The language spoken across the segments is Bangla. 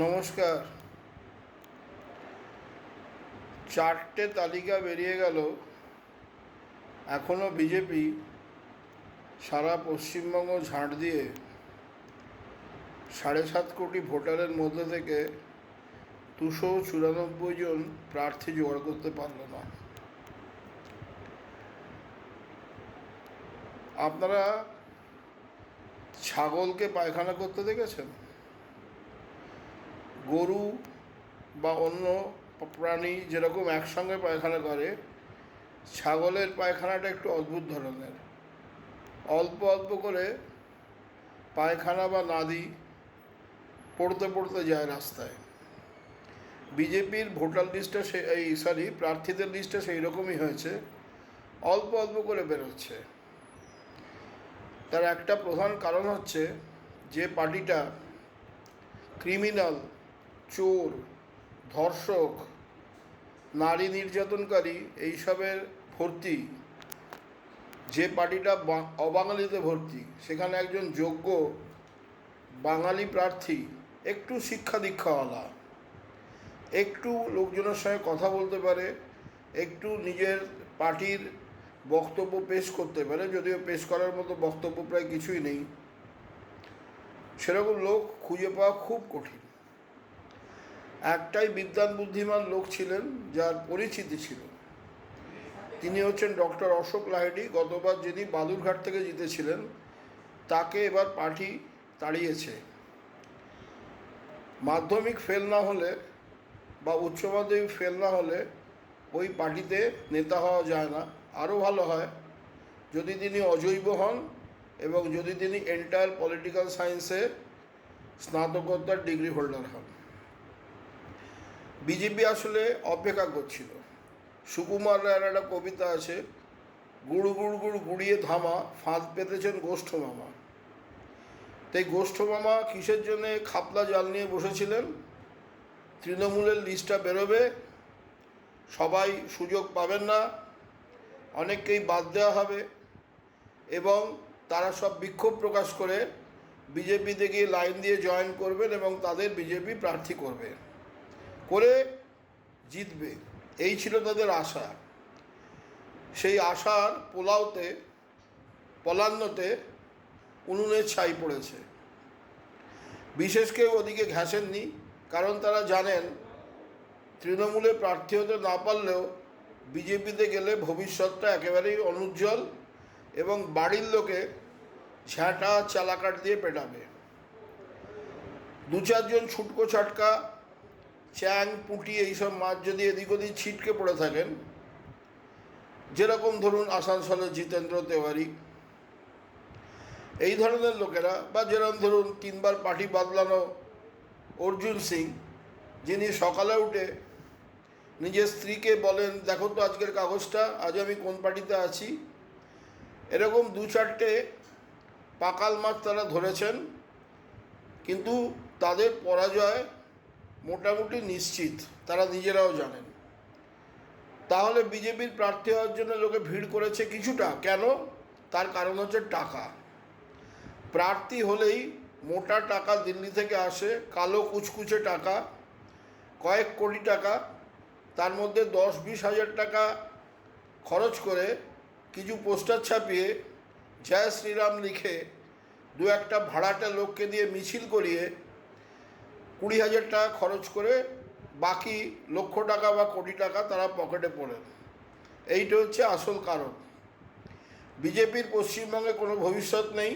নমস্কার। চারটে তালিকা বেরিয়ে গেল, এখনও বিজেপি সারা পশ্চিমবঙ্গ ঝাঁট দিয়ে 7.5 কোটি ভোটারের মধ্যে থেকে 294 জন প্রার্থী জোগাড় করতে পারল না। আপনারা ছাগলকে পায়খানা করতে দেখেছেন? গরু বা অন্য প্রাণী যেরকম একসঙ্গে পায়খানা করে, ছাগলের পায়খানাটা একটু অদ্ভুত ধরনের। অল্প অল্প করে পায়খানা বা নাদি পড়তে পড়তে যায় রাস্তায়। বিজেপির ভোটার লিস্টটা প্রার্থীদের লিস্টটা সেই রকমই হয়েছে, অল্প অল্প করে বেরোচ্ছে। তার একটা প্রধান কারণ হচ্ছে যে পার্টিটা ক্রিমিনাল, চোর, ধর্ষক, নারী নির্যাতনকারী এইসবের ভর্তি, যে পার্টিটা অবাঙালিতে ভর্তি, সেখানে একজন যোগ্য বাঙালি প্রার্থী, একটু শিক্ষা দীক্ষাওয়ালা, একটু লোকজনের সঙ্গে কথা বলতে পারে, একটু নিজের পার্টির বক্তব্য পেশ করতে পারে, যদিও পেশ করার মতো বক্তব্য প্রায় কিছুই নেই, সেরকম লোক খুঁজে পাওয়া খুব কঠিন। একটাই বিদ্বান বুদ্ধিমান লোক ছিলেন যার পরিচিতি ছিল, তিনি হচ্ছেন ডক্টর অশোক লাহিড়ী। গতবার যিনি বালুরঘাট থেকে জিতেছিলেন, তাকে এবার পার্টি তাড়িয়েছে। মাধ্যমিক ফেল না হলে বা উচ্চ মাধ্যমিক ফেল না হলে ওই পার্টিতে নেতা হওয়া যায় না। আরও ভালো হয় যদি তিনি অজৈব হন এবং যদি তিনি এন্টায়ার পলিটিক্যাল সায়েন্সে স্নাতকোত্তর ডিগ্রি হোল্ডার হন। বিজেপি আসলে অপেক্ষা করছিল। সুকুমার রায়ের একটা কবিতা আছে, গুড় গুড় গুড় গুড়িয়ে ধামা, ফাঁদ পেতেছেন গোষ্ঠ মামা। তাই গোষ্ঠ মামা কিসের জন্যে খাপলা জাল নিয়ে বসেছিলেন? তৃণমূলের লিস্টটা বেরোবে, সবাই সুযোগ পাবেন না, অনেককেই বাদ দেওয়া হবে এবং তারা সব বিক্ষোভ প্রকাশ করে বিজেপিতে গিয়ে লাইন দিয়ে জয়েন করবেন এবং তাদের বিজেপি প্রার্থী করবে, করে জিতবে। এই ছিল তাদের আশা। সেই আশার পলান্নতে উনুনের ছাই পড়েছে। বিশেষ কেউ ওদিকে ঘেঁষেননি, কারণ তারা জানেন তৃণমূলে প্রার্থী হতে না পারলেও বিজেপিতে গেলে ভবিষ্যৎটা একেবারেই অনুজ্জ্বল এবং বাড়ির লোকে ঝ্যাঁটা চালাকাট দিয়ে পেটাবে। 2-4 জন ছুটকো ছাটকা চ্যাং পুঁটি এইসব মাছ যদি এদিক ওদিক ছিটকে পড়ে থাকেন, যেরকম ধরুন আসানসোলের জিতেন্দ্র তেওয়ারি, এই ধরনের লোকেরা, বা যেরকম ধরুন 3বার পার্টি বদলানো অর্জুন সিং, যিনি সকালে উঠে নিজের স্ত্রীকে বলেন, দেখো তো আজকের কাগজটা, আজ আমি কোন পার্টিতে আছি। এরকম 2-4টে পাকাল মাছ তারা ধরেছেন, কিন্তু তাদের পরাজয় মোটামুটি নিশ্চিত, তারা নিজেরাও জানেন। তাহলে বিজেপির প্রার্থী হওয়ার জন্য লোকে ভিড় করেছে কিছুটা। কেন? তার কারণ হচ্ছে টাকা। প্রার্থী হলেই মোটা টাকা দিল্লি থেকে আসে, কালো কুচকুচে টাকা, কয়েক কোটি টাকা। তার মধ্যে 10-20 হাজার টাকা খরচ করে কিছু পোস্টার ছাপিয়ে জয় শ্রীরাম লিখে 2-1টা ভাড়াটে লোককে দিয়ে মিছিল করিয়ে 20,000 টাকা খরচ করে বাকি লক্ষ টাকা বা কোটি টাকা তারা পকেটে পড়েন। এইটা হচ্ছে আসল কারণ। বিজেপির পশ্চিমবঙ্গে কোনো ভবিষ্যৎ নেই।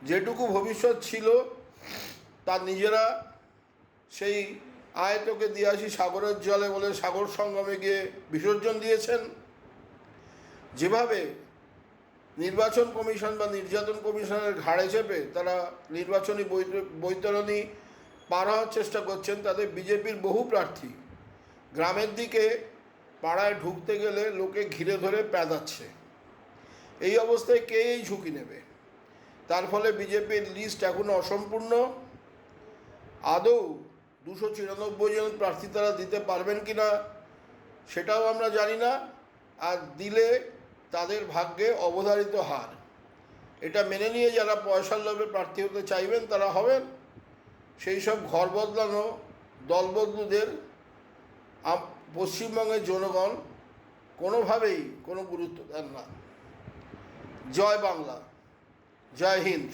যেটুকু ভবিষ্যৎ ছিল তা নিজেরা সেই আয়তকে দিয়ে আসি সাগরের জলে বলে সাগর সঙ্গমে গিয়ে বিসর্জন দিয়েছেন। যেভাবে নির্বাচন কমিশন বা নির্যাতন কমিশনের ঘাড়ে চেপে তারা নির্বাচনী বৈতরণী পার হওয়ার চেষ্টা করছেন, তাদের বিজেপির বহু প্রার্থী গ্রামের দিকে পাড়ায় ঢুকতে গেলে লোকে ঘিরে ধরে প্যাদাচ্ছে। এই অবস্থায় কে এই ঝুঁকি নেবে? তার ফলে বিজেপির লিস্ট এখনও অসম্পূর্ণ। আদৌ 294 জন প্রার্থী তারা দিতে পারবেন কি না সেটাও আমরা জানি না। আর দিলে তাদের ভাগ্যে অবধারিত হার। এটা মেনে নিয়ে যারা পয়সার লোভে প্রার্থী হতে চাইবেন তারা হবেন, সেই সব ঘর বদলানো দলবদলুদের পশ্চিমবঙ্গের জনগণ কোনোভাবেই কোনো গুরুত্ব দেন না। জয় বাংলা, জয় হিন্দ।